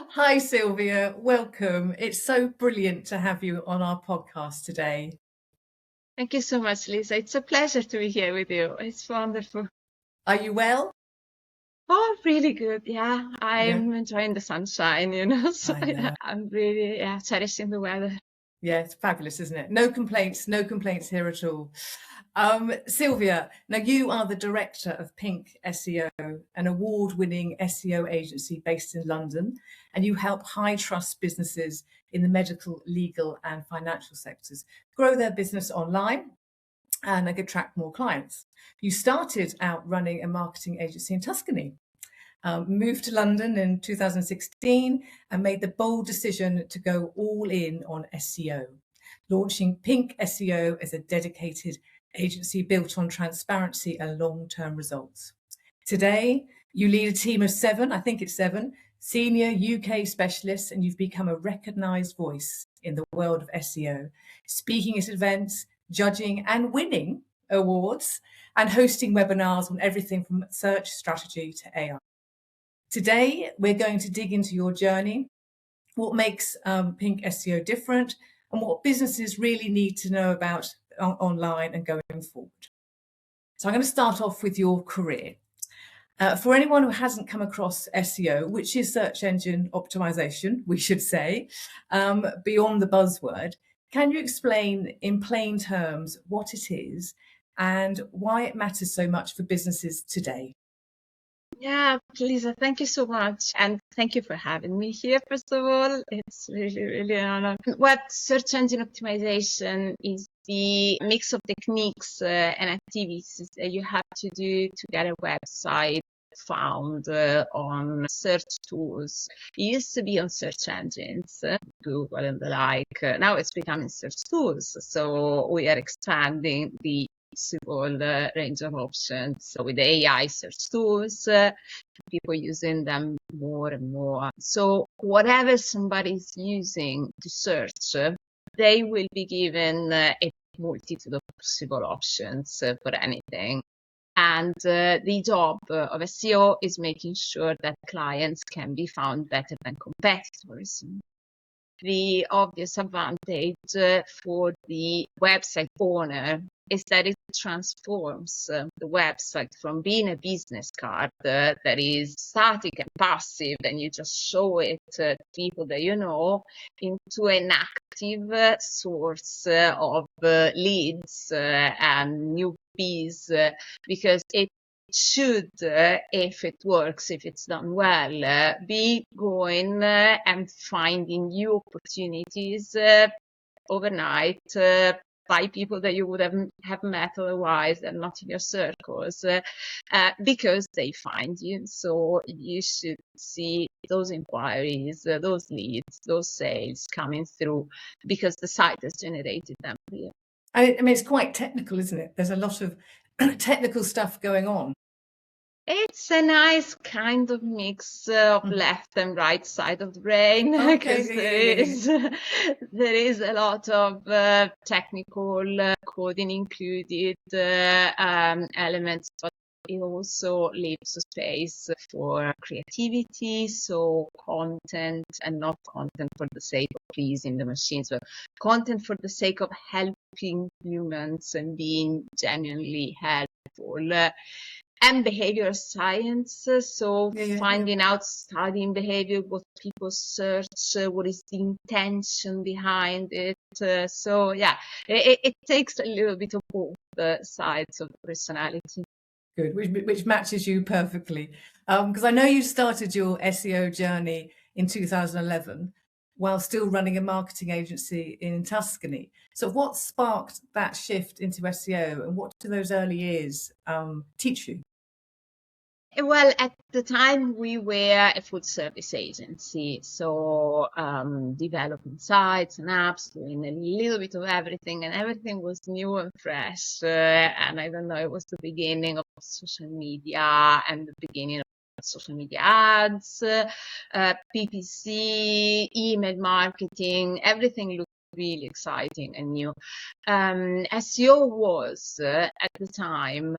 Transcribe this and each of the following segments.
Hi, Silvia. Welcome. It's so brilliant to have you on our podcast today. Thank you so much, Lisa. It's a pleasure to be here with you. It's wonderful. Are you well? Oh, really good. Yeah, Yeah, I'm enjoying the sunshine, so I know. I'm really, cherishing the weather. Yeah, it's fabulous, isn't it? No complaints, no complaints here at all. Silvia, now you are the director of Pink SEO, an award-winning SEO agency based in London, and you help high-trust businesses in the medical, legal, and financial sectors grow their business online and they could attract more clients. You started out running a marketing agency in Tuscany, moved to London in 2016 and made the bold decision to go all in on SEO, launching Pink SEO as a dedicated agency built on transparency and long-term results. Today, you lead a team of seven, I think it's seven, senior UK specialists, and you've become a recognised voice in the world of SEO, speaking at events, judging and winning awards, and hosting webinars on everything from search strategy to AI. Today, we're going to dig into your journey, what makes Pink SEO different, and what businesses really need to know about online and going forward. So I'm going to start off with your career. For anyone who hasn't come across SEO, which is search engine optimization, we should say, beyond the buzzword, can you explain in plain terms what it is and why it matters so much for businesses today? Yeah, Lisa, thank you so much. And thank you for having me here, first of all. It's really, really an honor. What search engine optimization is the mix of techniques and activities that you have to do to get a website found on search tools. It used to be on search engines, Google and the like. Now it's becoming search tools. So we are expanding the possible range of options. So with the AI search tools, people using them more and more. So whatever somebody's using to search, they will be given a multitude of possible options for anything. And the job of SEO is making sure that clients can be found better than competitors. The obvious advantage for the website owner is that it transforms the website from being a business card that is static and passive, and you just show it to people that you know, into an active source of leads and newbies, because it should, if it works, if it's done well, be going and finding new opportunities overnight by people that you would have met otherwise and not in your circles, because they find you. So you should see those inquiries, those leads, those sales coming through because the site has generated them for you. I mean, it's quite technical, isn't it? There's a lot of technical stuff going on. It's a nice kind of mix of left and right side of the brain, because there is a lot of technical coding included elements, but it also leaves a space for creativity, so content, and not content for the sake of pleasing the machines, but content for the sake of helping humans and being genuinely helpful. And behavioral science, so finding out, studying behavior, what people search, what is the intention behind it. So yeah, it takes a little bit of both sides of personality. Good, which matches you perfectly. Because I know you started your SEO journey in 2011 while still running a marketing agency in Tuscany. So what sparked that shift into SEO, and what do those early years teach you? Well, at the time we were a full service agency, so developing sites and apps, doing a little bit of everything, and everything was new and fresh. And I don't know, it was the beginning of social media and the beginning of social media ads, PPC, email marketing, everything looked really exciting and new. SEO was, at the time,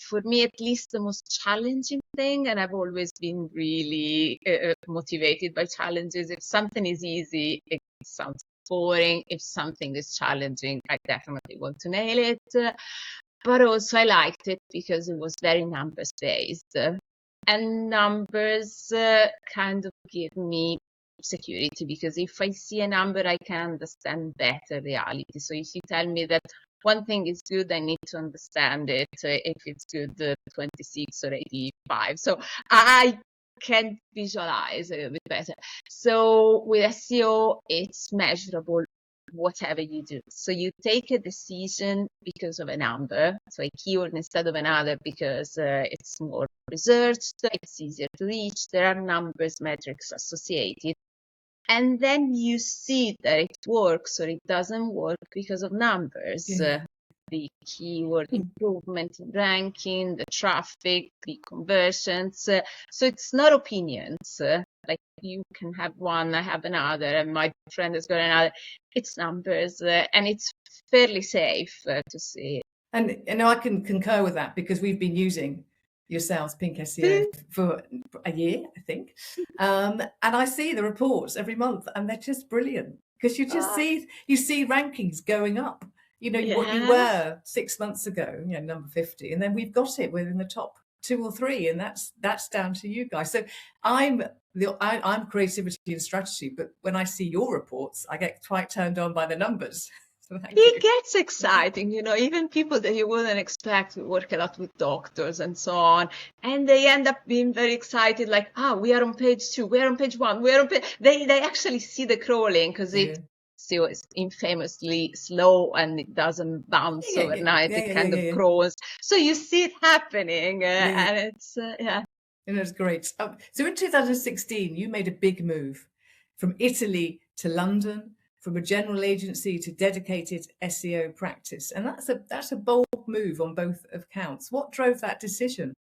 for me, at least the most challenging thing, and I've always been really motivated by challenges. If something is easy, it sounds boring. If something is challenging, I definitely want to nail it. But also I liked it because it was very numbers based. And numbers kind of give me security, because if I see a number, I can understand better reality. So if you tell me that one thing is good, I need to understand it, if it's good 26 or 85. So I can visualize a little bit better. So with SEO, it's measurable, whatever you do. So you take a decision because of a number, so a keyword instead of another, because it's more researched, it's easier to reach, there are numbers, metrics associated. And then you see that it works or it doesn't work because of numbers. The keyword improvement in ranking, the traffic, the conversions. So it's not opinions. Like you can have one, I have another, and my friend has got another. It's numbers, and it's fairly safe to see. And I can concur with that, because we've been using yourselves, Pink SEO, for a year, I think. And I see the reports every month, and they're just brilliant, because you just see rankings going up. You know, what you were 6 months ago, you know, number 50, and then we've got it within the top 2 or 3, and that's down to you guys. So I'm creativity and strategy, but when I see your reports, I get quite turned on by the numbers. So it gets exciting, you know, even people that you wouldn't expect. We work a lot with doctors and so on, and they end up being very excited, like, we are on page 2, we are on page 1, we are on page... They actually see the crawling, because SEO is infamously slow and it doesn't bounce overnight. It kind of crawls. So you see it happening, and it's, And it's great. So in 2016, you made a big move from Italy to London, from a general agency to dedicated SEO practice. And that's a bold move on both accounts. What drove that decision?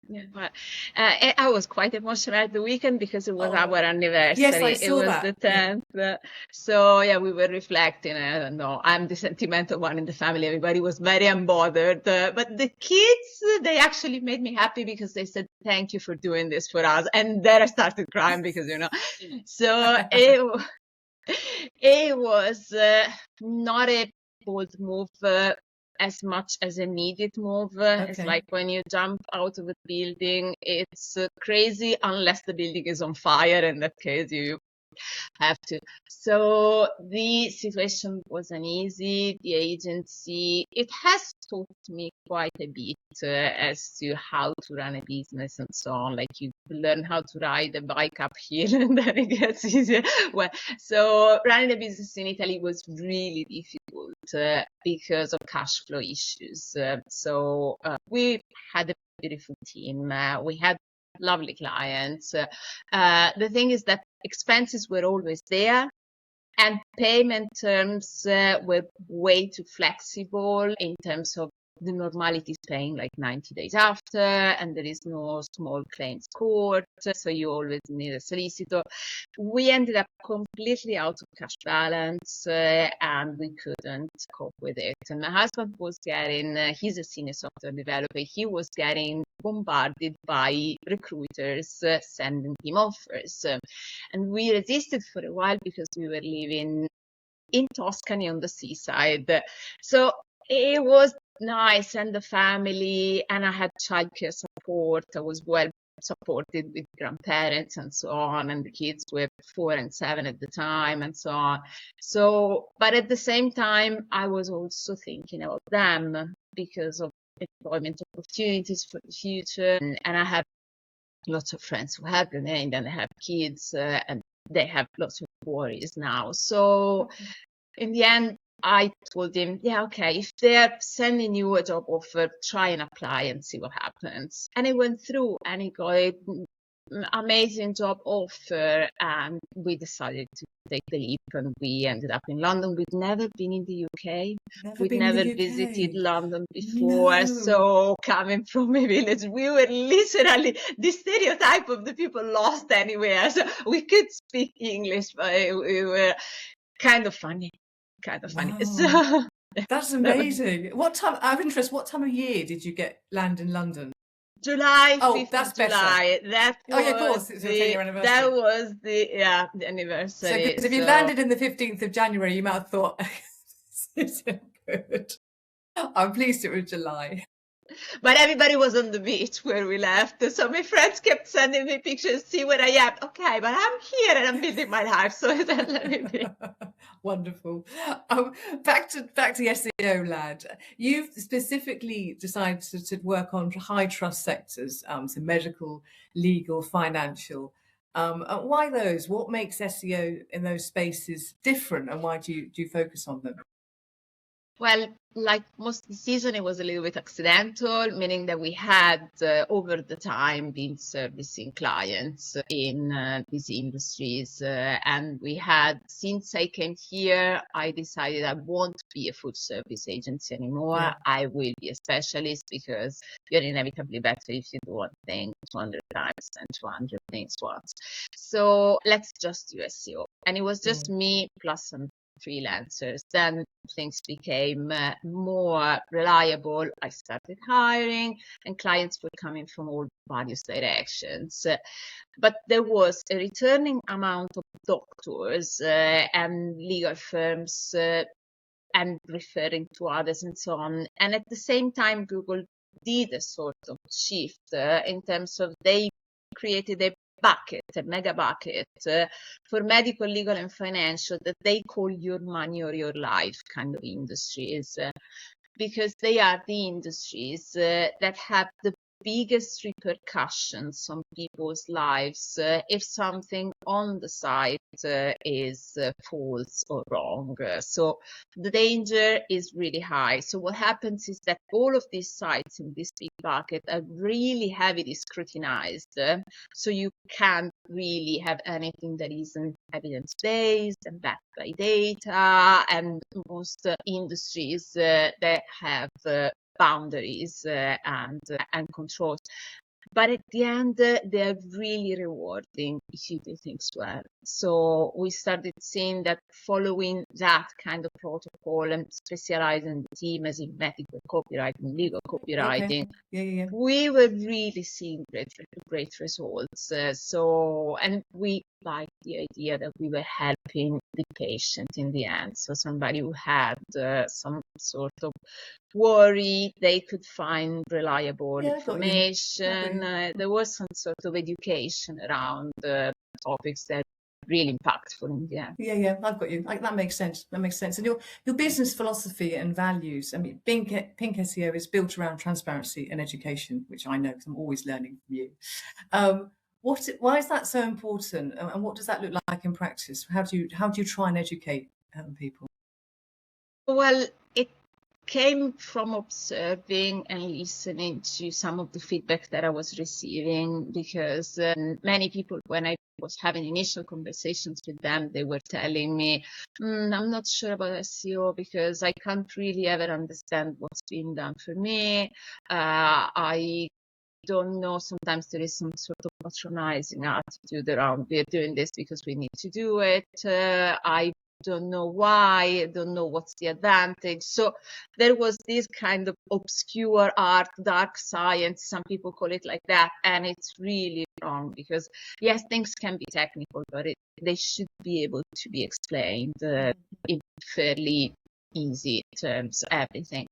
Well, I was quite emotional at the weekend, because it was our anniversary. Yes, I saw it was the 10th. So we were reflecting. I don't know, I'm the sentimental one in the family. Everybody was very unbothered. But the kids, they actually made me happy, because they said, thank you for doing this for us. And then I started crying, because, you know, so it was not a bold move as much as a needed move. It's like when you jump out of a building, it's crazy unless the building is on fire. In that case, you have to. So the situation wasn't easy. The agency, it has taught me quite a bit as to how to run a business and so on. Like you learn how to ride a bike uphill and then it gets easier. Well, so running a business in Italy was really difficult because of cash flow issues. So we had a beautiful team. We had lovely clients. The thing is that expenses were always there, and payment terms were way too flexible in terms of the normality is paying like 90 days after, and there is no small claims court, so you always need a solicitor. We ended up completely out of cash balance, and we couldn't cope with it. And my husband was getting, he's a senior software developer, he was getting bombarded by recruiters sending him offers. And we resisted for a while because we were living in Tuscany on the seaside. So it was nice, and the family, and I had childcare support. I was well supported with grandparents and so on, and the kids were 4 and 7 at the time and so on. So, but at the same time, I was also thinking about them because of employment opportunities for the future. And I have lots of friends who have remained and they have kids, and they have lots of worries now. So in the end, I told him, if they're sending you a job offer, try and apply and see what happens. And it went through, and he got an amazing job offer, and we decided to take the leap, and we ended up in London. We'd never been in the UK. We'd never visited London before. No. So coming from a village, we were literally the stereotype of the people lost anywhere. So we could speak English, but we were kind of funny. Wow. So That's amazing. What time, out of interest, what time of year did you land in London? July, Oh, 5th that's of better. July. Oh yeah, of course, it's your 10-year anniversary. That was the So, anniversary. because if you landed in the 15th of January, you might have thought, this isn't good. I'm pleased it was July. But everybody was on the beach where we left. So my friends kept sending me pictures, see where I am. Okay, but I'm here and I'm building my life. So then let me be. Wonderful. Back to SEO, lad. You've specifically decided to work on high trust sectors, so medical, legal, financial. Why those? What makes SEO in those spaces different, and why do you focus on them? Well, like most of the season, it was a little bit accidental, meaning that we had over the time been servicing clients in these industries. And we had, since I came here, I decided I won't be a full service agency anymore. Yeah. I will be a specialist because you're inevitably better if you do one thing 200 times than 200 things once. So let's just do SEO. And it was just me plus some freelancers. Then things became more reliable. I started hiring and clients were coming from all various directions. But there was a returning amount of doctors and legal firms and referring to others and so on. And at the same time, Google did a sort of shift in terms of they created a mega bucket for medical, legal, and financial that they call your money or your life kind of industries, because they are the industries that have the biggest repercussions on people's lives if something on the site is false or wrong. So the danger is really high. So what happens is that all of these sites in this big bucket are really heavily scrutinized. So you can't really have anything that isn't evidence-based and backed by data, and most industries that have boundaries and controls. But at the end, they're really rewarding if you do things well. So we started seeing that following that kind of protocol and specializing the team as in medical copywriting, legal copywriting, we were really seeing great results. And we liked the idea that we were helping the patient in the end. So somebody who had some sort of worry, they could find reliable information. There was some sort of education around topics that are really impactful in the end. Yeah, I've got you. That makes sense. That makes sense. And your business philosophy and values. I mean, Pink SEO is built around transparency and education, which I know because I'm always learning from you. Why is that so important, and what does that look like in practice? How do you try and educate people? Well, it came from observing and listening to some of the feedback that I was receiving, because many people, when I was having initial conversations with them, they were telling me, I'm not sure about SEO because I can't really ever understand what's being done for me. I don't know, sometimes there is some sort of patronizing attitude around, we're doing this because we need to do it. I don't know why, I don't know what's the advantage. So there was this kind of obscure art, dark science, some people call it like that, and it's really wrong, because yes, things can be technical, but they should be able to be explained in fairly easy terms, everything.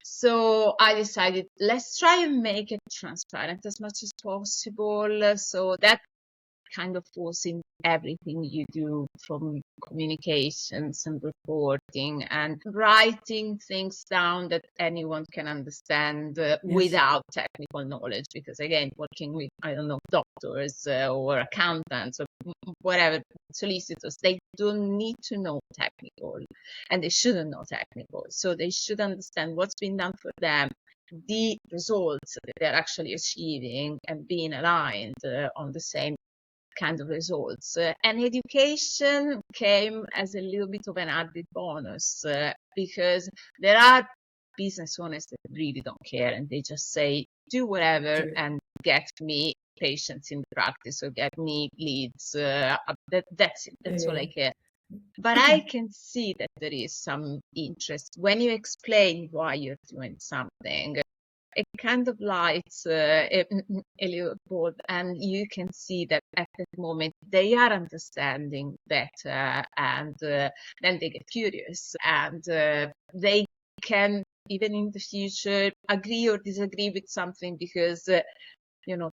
So I decided, let's try and make it transparent as much as possible. So that kind of falls in everything you do, from communications and reporting and writing things down that anyone can understand without technical knowledge. Because again, working with, I don't know, doctors or accountants or whatever, solicitors, they don't need to know technical, and they shouldn't know technical. So they should understand what's been done for them, the results that they're actually achieving, and being aligned on the same kind of results. And education came as a little bit of an added bonus, because there are business owners that really don't care, and they just say, do whatever and get me patients in the practice or get me leads. That's it. That's all I care. But I can see that there is some interest when you explain why you're doing something. It kind of lights a little board, and you can see that at that moment they are understanding better, and then they get curious, and they can even in the future agree or disagree with something because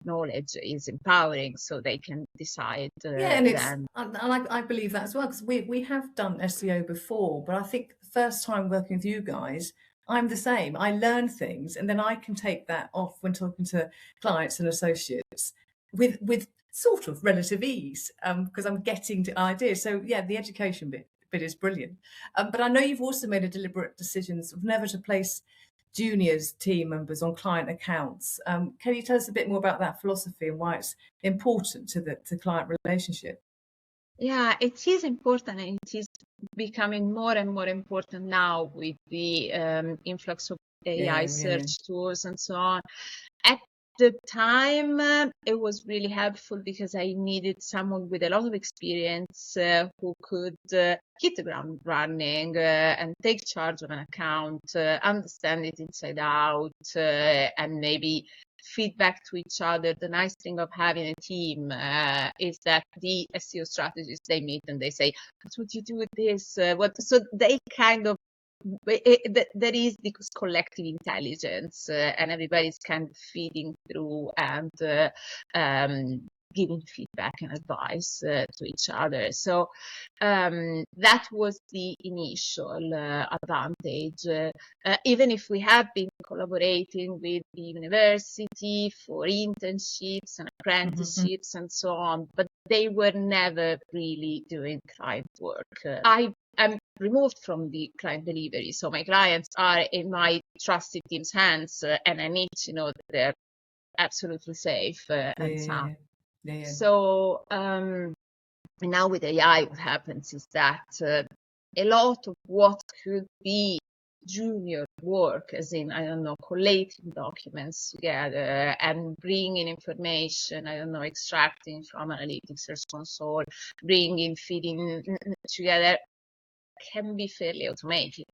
knowledge is empowering, so they can decide Yeah, and then. I believe that as well, because we have done SEO before, but I think the first time working with you guys, I'm the same. I learn things, and then I can take that off when talking to clients and associates with sort of relative ease, because I'm getting to ideas. So yeah, the education bit is brilliant. But I know you've also made a deliberate decision of never to place juniors team members on client accounts. Can you tell us a bit more about that philosophy and why it's important to the client relationship? Yeah, it is important, and it is becoming more and more important now with the influx of AI search tools and so on. At the time, it was really helpful because I needed someone with a lot of experience who could hit the ground running and take charge of an account, understand it inside out, and maybe feedback to each other. The nice thing of having a team is that the SEO strategists, they meet and they say, what would you do with this? So they kind of there is this collective intelligence, and everybody's kind of feeding through and giving feedback and advice to each other. So that was the initial advantage. Even if we have been collaborating with the university for internships and apprenticeships and so on, but they were never really doing client work. I'm removed from the client delivery, so my clients are in my trusted team's hands, and I need to know that they're absolutely safe and sound. Yeah. So now with AI, what happens is that a lot of what could be junior work, as in, I don't know, collating documents together and bringing information, I don't know, extracting from analytics, search console, bringing, feeding together, can be fairly automated.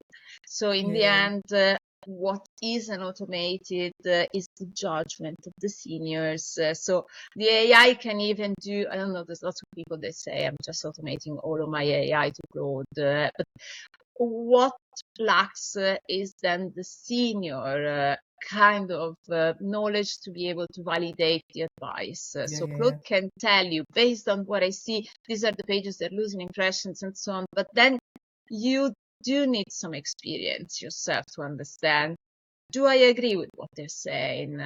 So in the end, what isn't automated is the judgment of the seniors. So the AI can even do, I don't know, there's lots of people that say, I'm just automating all of my AI to Claude. But what lacks is then the senior kind of knowledge to be able to validate the advice. So Claude can tell you, based on what I see, these are the pages that are losing impressions and so on. But then you do need some experience yourself to understand, do I agree with what they're saying?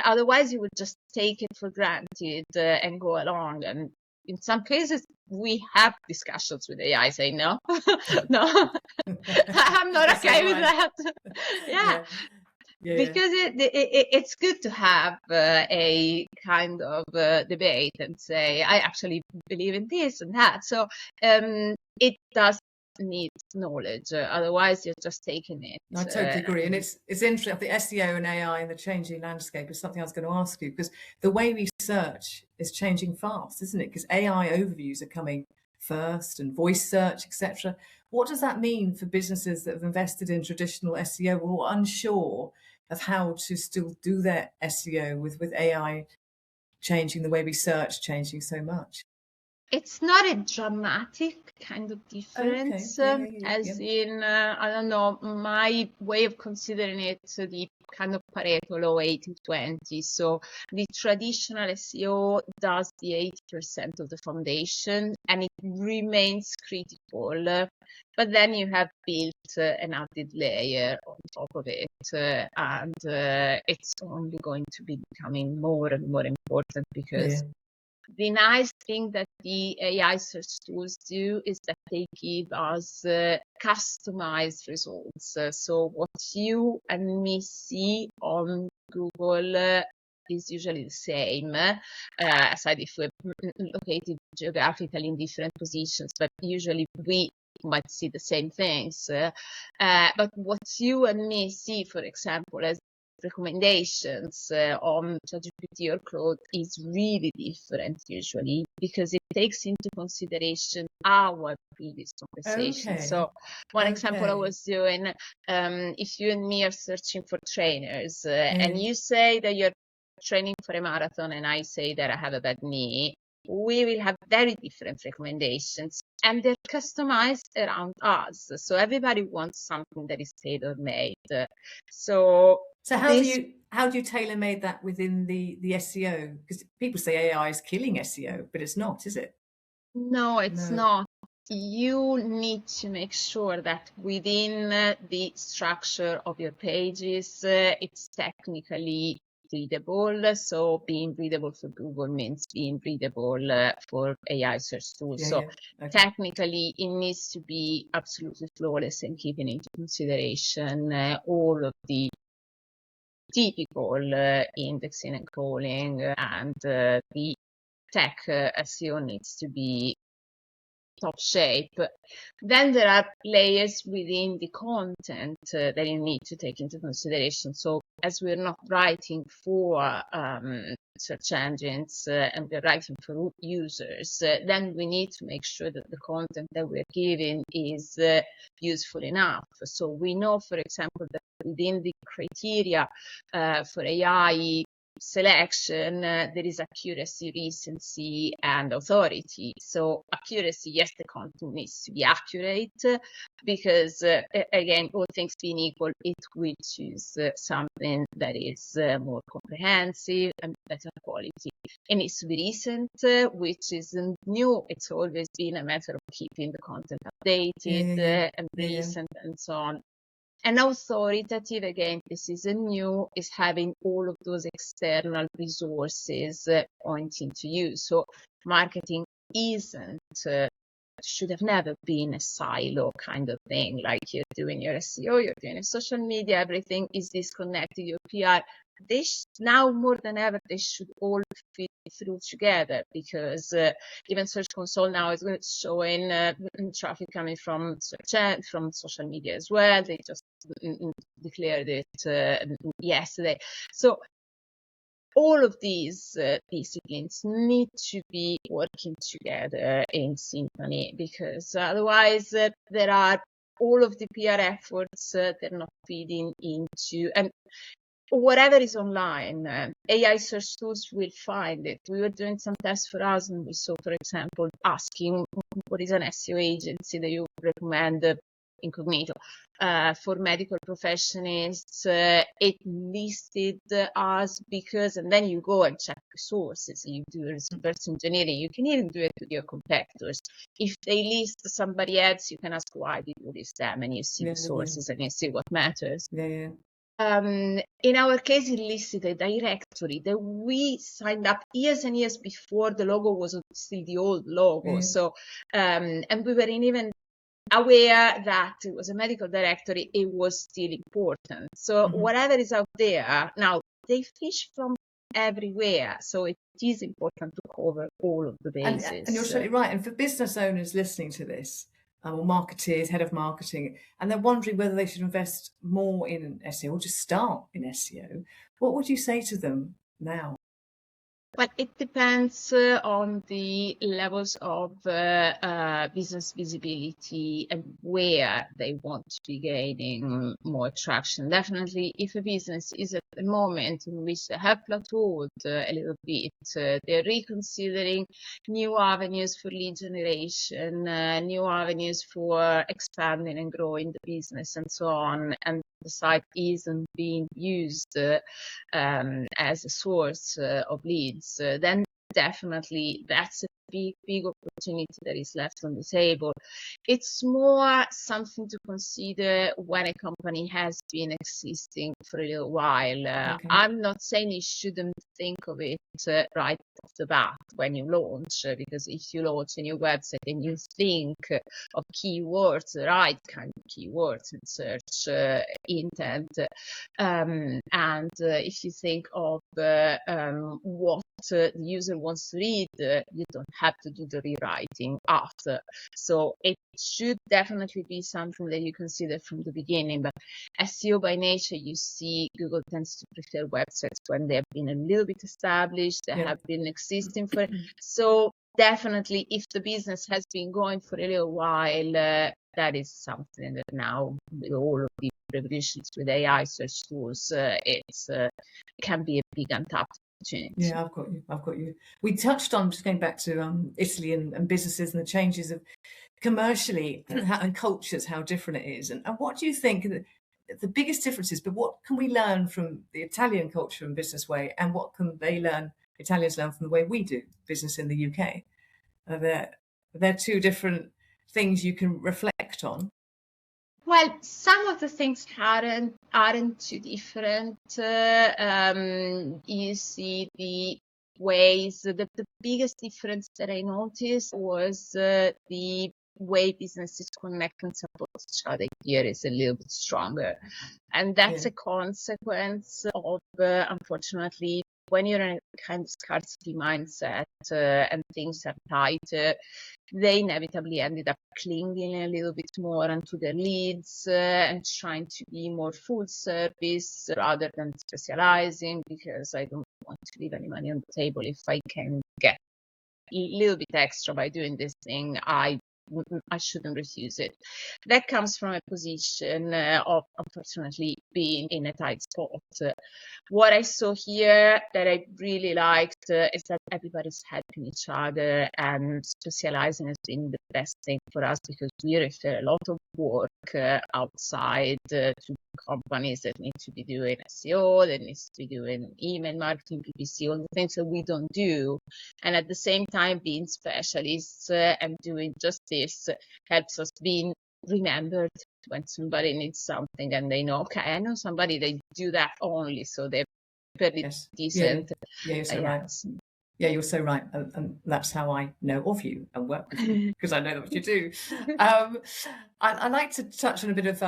Otherwise you would just take it for granted and go along. And in some cases, we have discussions with AI saying, no, no, I'm not okay with that. Yeah. Because it's good to have a kind of debate and say, I actually believe in this and that. So it does need knowledge, otherwise you're just taking it. I totally agree. And it's interesting. I think SEO and AI and the changing landscape is something I was going to ask you, because the way we search is changing fast, isn't it? Because AI overviews are coming first and voice search, etc. What does that mean for businesses that have invested in traditional SEO or are unsure of how to still do their SEO with AI changing the way we search, changing so much? It's not a dramatic kind of difference, as in, I don't know, my way of considering it, the kind of Pareto law 80-20. So the traditional SEO does the 80% of the foundation, and it remains critical. But then you have built an added layer on top of it, and it's only going to be becoming more and more important because the nice thing that the AI search tools do is that they give us customized results. So what you and me see on Google is usually the same, aside if we're located geographically in different positions, but usually we might see the same things. But what you and me see, for example, as recommendations on ChatGPT or Claude is really different usually, because it takes into consideration our previous conversation. Okay. So one example I Okay. was doing, if you and me are searching for trainers and you say that you're training for a marathon and I say that I have a bad knee, we will have very different recommendations, and they're customized around us. So everybody wants something that is tailor-made. So how do you tailor-made that within the SEO? Because people say AI is killing SEO, but it's not, is it? No, it's not. You need to make sure that within the structure of your pages, it's technically readable. So being readable for Google means being readable for AI search tools. Okay. Technically, it needs to be absolutely flawless and keeping into consideration all of the typical indexing and crawling, and the tech SEO needs to be top shape. Then there are layers within the content that you need to take into consideration. So as we're not writing for search engines and we're writing for users, then we need to make sure that the content that we're giving is useful enough. So we know, for example, that within the criteria for AI selection, there is accuracy, recency, and authority. So accuracy, yes, the content needs to be accurate, because again, all things being equal, it will choose something that is more comprehensive and better quality. It needs to be recent, which isn't new. It's always been a matter of keeping the content updated and recent and so on. And authoritative, again, this is new, is having all of those external resources pointing to you. So marketing should have never been a silo kind of thing, like you're doing your SEO, you're doing your social media, everything is disconnected, your PR. Now more than ever, they should all fit through together, because even Search Console now is showing traffic coming from from social media as well. They just declared it yesterday. So all of these disciplines need to be working together in synchrony, because otherwise there are all of the PR efforts, they're not feeding into, and whatever is online, AI search tools will find it. We were doing some tests for us, and we saw, for example, asking what is an SEO agency that you recommend incognito for medical professionals. It listed us because, and then you go and check resources, you do reverse engineering, you can even do it with your competitors. If they list somebody else, you can ask why did you list them, and you see the sources and you see what matters. In our case, it listed a directory that we signed up years and years before the logo was still the old logo. So, and we weren't even aware that it was a medical directory, it was still important. So whatever is out there, now they fish from everywhere. So it is important to cover all of the bases. And you're totally right. And for business owners listening to this, or marketeers, head of marketing, and they're wondering whether they should invest more in SEO or just start in SEO, what would you say to them now? Well, it depends on the levels of business visibility and where they want to be gaining more traction. Definitely, if a business is at the moment in which they have plateaued a little bit, they're reconsidering new avenues for lead generation, new avenues for expanding and growing the business and so on, and the site isn't being used as a source of leads, then definitely that's a big opportunity that is left on the table. It's more something to consider when a company has been existing for a little while. I'm not saying you shouldn't think of it right off the bat when you launch, because if you launch a new website and you think of keywords, the right kind of keywords in search intent, and if you think of what the user wants to read, you don't have to do the rewriting after. So it should definitely be something that you consider from the beginning. But SEO by nature, you see Google tends to prefer websites when they have been a little bit established, they have been existing for. So definitely, if the business has been going for a little while, that is something that now, with all of the revolutions with AI search tools, it can be a big untapped opportunity. Yeah, I've got you. We touched on, just going back to Italy and businesses and the changes of commercially and cultures, how different it is. And what do you think the biggest differences, but what can we learn from the Italian culture and business way, and what can Italians learn from the way we do business in the UK? They're two different things you can reflect on. Well, some of the things aren't too different. You see the ways, the biggest difference that I noticed was the way businesses connect and support each other here is a little bit stronger. And that's a consequence of, unfortunately, when you're in a kind of scarcity mindset and things are tight, they inevitably ended up clinging a little bit more onto their leads and trying to be more full service rather than specializing, because I don't want to leave any money on the table. If I can get a little bit extra by doing this thing, I shouldn't refuse it. That comes from a position of, unfortunately, being in a tight spot. What I saw here that I really liked is that everybody's helping each other, and specializing has been the best thing for us, because we refer a lot of work outside to companies that need to be doing SEO, that needs to be doing email marketing, PPC, all the things that we don't do. And at the same time, being specialists and doing just this helps us being remembered when somebody needs something and they know, okay, I know somebody, they do that only, so they're pretty decent. Yeah, you're so right. Yeah, you're so right. And that's how I know of you and work with you, because I know what you do. I'd like to touch on a bit of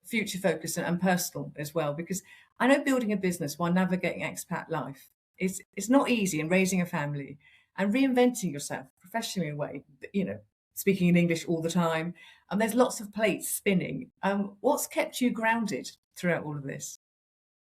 future focus and personal as well, because I know building a business while navigating expat life is not easy, and raising a family and reinventing yourself professionally in a way, speaking in English all the time. And there's lots of plates spinning. What's kept you grounded throughout all of this?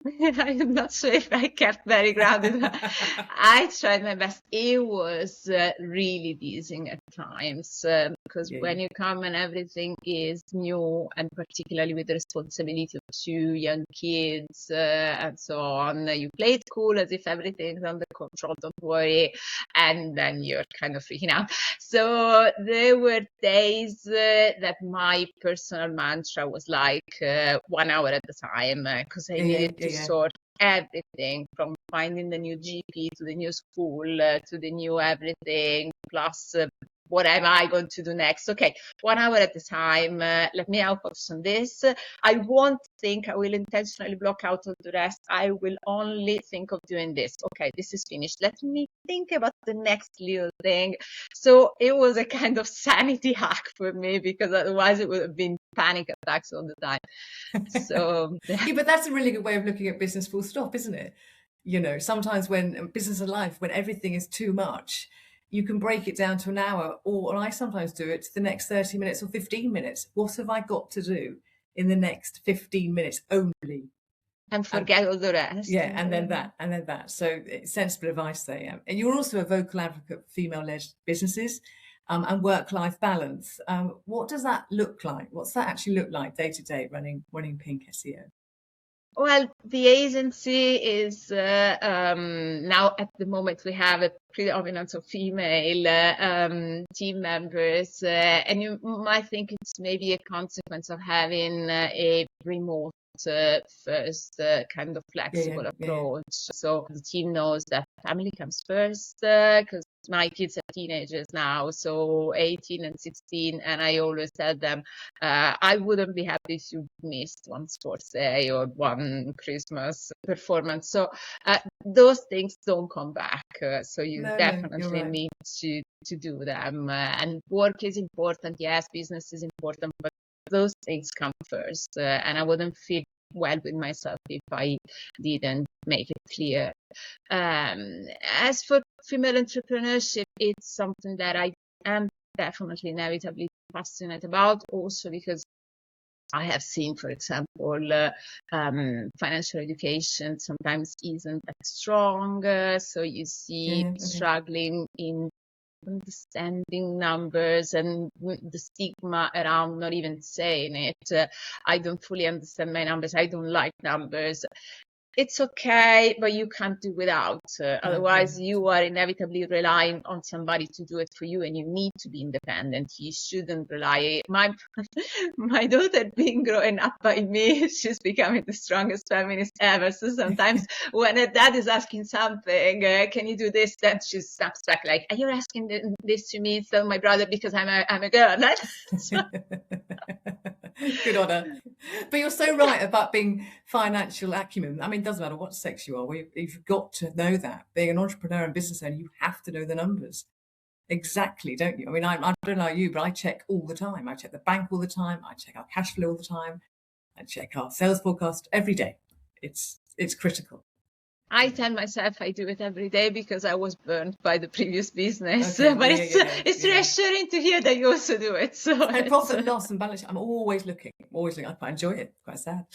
I'm not sure if I kept very grounded. I tried my best. It was really dizzying at times, because when you come and everything is new, and particularly with the responsibility of 2 young kids and so on, you play it cool as if everything's under control, don't worry, and then you're kind of freaking out. So there were days that my personal mantra was like 1 hour at a time, because I needed to sort everything, from finding the new GP to the new school to the new everything, plus what am I going to do next? Okay, 1 hour at a time. Let me focus on this. I won't think, I will intentionally block out all the rest. I will only think of doing this. Okay, this is finished. Let me think about the next little thing. So it was a kind of sanity hack for me, because otherwise it would have been panic attacks all the time. So yeah, but that's a really good way of looking at business full stop, isn't it? Sometimes when business and life, when everything is too much, you can break it down to an hour, or I sometimes do it to the next 30 minutes or 15 minutes. What have I got to do in the next 15 minutes only? And forget all the rest. Yeah, and then that. So it's sensible advice there. And you're also a vocal advocate for female-led businesses and work-life balance. What does that look like? What's that actually look like day to day running Pink SEO? Well, the agency is now, at the moment, we have a predominance of female team members, and you might think it's maybe a consequence of having a remote first kind of flexible approach. So the team knows that family comes first, because my kids are teenagers now, so 18 and 16, and I always tell them I wouldn't be happy if you missed one sports day or one Christmas performance. So those things don't come back, so you definitely need to do them. And work is important, yes, business is important, but those things come first, and I wouldn't feel well with myself if I didn't make it clear As for female entrepreneurship, it's something that I am definitely inevitably passionate about, also because I have seen, for example, financial education sometimes isn't that strong. So you see Okay. struggling in understanding numbers and the stigma around not even saying it. I don't fully understand my numbers. I don't like numbers. It's okay, but you can't do without. Otherwise, you are inevitably relying on somebody to do it for you, and you need to be independent. You shouldn't rely. My daughter being growing up by me, she's becoming the strongest feminist ever. So sometimes when her dad is asking something, can you do this? Then she snaps back like, "Are you asking this to me instead of my brother because I'm a girl?" Good on her. But you're so right about being financial acumen. I mean, it doesn't matter what sex you are. You've got to know that. Being an entrepreneur and business owner, you have to know the numbers. Exactly, don't you? I mean, I don't know you, but I check all the time. I check the bank all the time. I check our cash flow all the time. I check our sales forecast every day. It's critical. I tell myself I do it every day because I was burned by the previous business. Okay, but it's reassuring to hear that you also do it. So and profit and loss and balance sheet, I'm always looking. I quite enjoy it. Quite sad.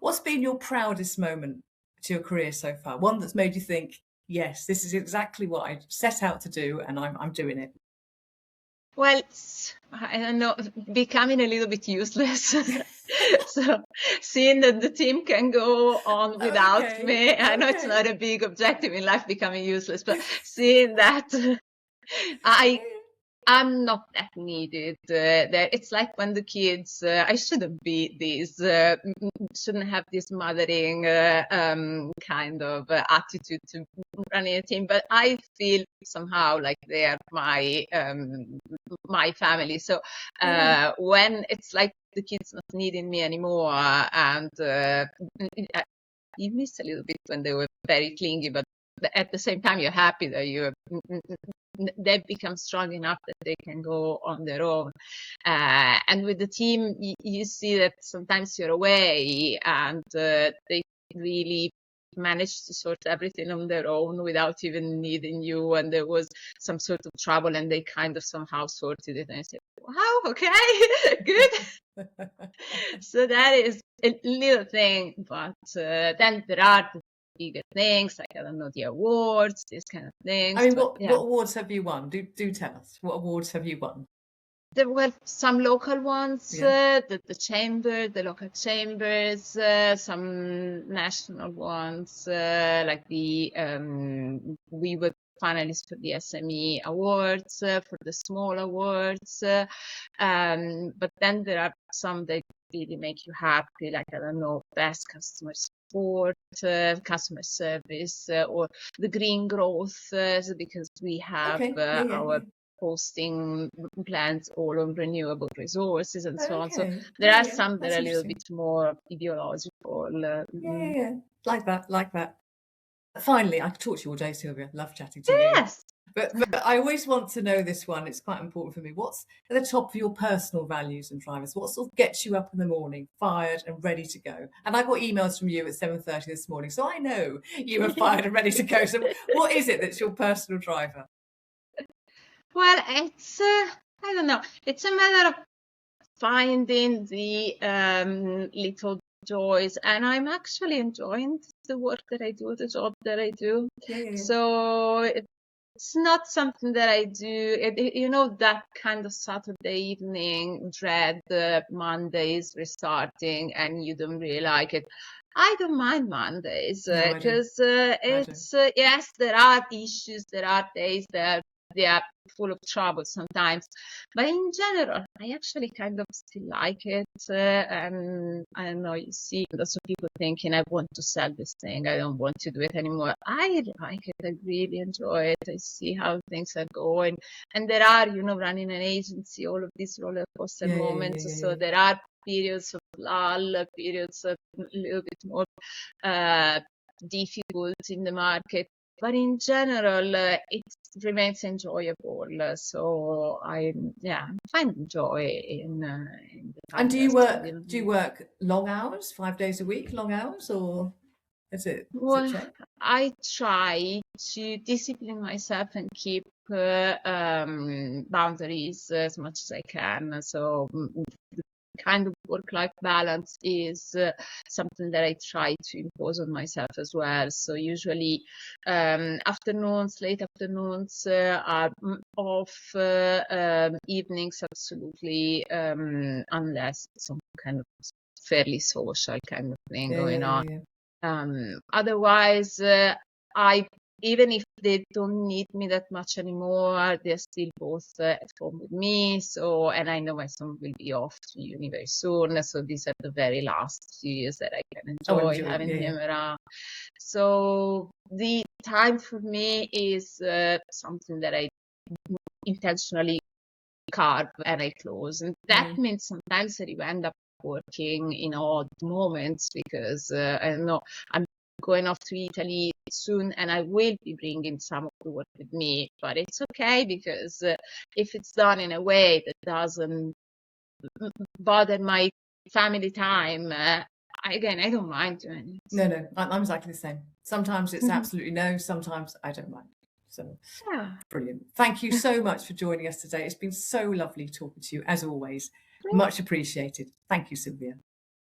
What's been your proudest moment to your career so far? One that's made you think, yes, this is exactly what I set out to do, and I'm doing it. Well, I don't know, becoming a little bit useless. So seeing that the team can go on without me, I know it's not a big objective in life, becoming useless, but seeing that I'm not that needed. It's like when the kids, I shouldn't be this, shouldn't have this mothering kind of attitude to running a team, but I feel somehow like they are my family. So when it's like the kids not needing me anymore, and you miss a little bit when they were very clingy, but at the same time you're happy that they've become strong enough that they can go on their own. And with the team, you see that sometimes you're away and they really managed to sort everything on their own without even needing you. And there was some sort of trouble and they kind of somehow sorted it. And I said, wow, okay, good. So that is a little thing. But then there are bigger things, like, I don't know, the awards, these kind of things. I mean, what awards have you won? Do tell us. What awards have you won? There were some local ones, the chamber, the local chambers, some national ones, like we were finalists for the SME awards, for the small awards. But then there are some that really make you happy, like, I don't know, best customer support, customer service, or the green growth, because we have our posting plans all on renewable resources and so on. So there are some that are a little bit more ideological. Like that. Finally, I could talk to you all day, Silvia. Love chatting to you. Yes. But I always want to know this one. It's quite important for me. What's at the top of your personal values and drivers? What sort of gets you up in the morning, fired and ready to go? And I got emails from you at 7:30 this morning, so I know you were fired and ready to go. So what is it that's your personal driver? Well, it's, I don't know, it's a matter of finding the little joys, and I'm actually enjoying the work that I do, the job that I do. So it's not something that I do, that kind of Saturday evening dread, Mondays restarting, and you don't really like it. I don't mind Mondays because it's, yes, there are issues, there are days that they are full of trouble sometimes, but in general, I actually kind of still like it. And I don't know, you see lots of people thinking, I want to sell this thing, I don't want to do it anymore. I like it, I really enjoy it. I see how things are going, and there are, running an agency, all of these roller coaster moments. So there are periods of lull, periods of a little bit more difficult in the market. But in general, it remains enjoyable. So I find joy in the And do you work long hours, 5 days a week, long hours, or? Is it Well, check? I try to discipline myself and keep boundaries as much as I can. So the kind of work-life balance is something that I try to impose on myself as well. So usually afternoons, late afternoons are off, evenings absolutely, unless some kind of fairly social kind of thing going on. Otherwise, I even if they don't need me that much anymore, they're still both at home with me. So, and I know my son will be off to uni very soon. So these are the very last few years that I can enjoy having him around. So the time for me is something that I intentionally carve and I close. And that means sometimes that you end up working in odd moments because I don't know, I'm going off to Italy soon and I will be bringing some of the work with me, but it's okay because if it's done in a way that doesn't bother my family time, again, I don't mind doing it. No, I'm exactly the same. Sometimes it's absolutely no, sometimes I don't mind. So brilliant. Thank you so much for joining us today. It's been so lovely talking to you as always. Much appreciated. Thank you, Silvia.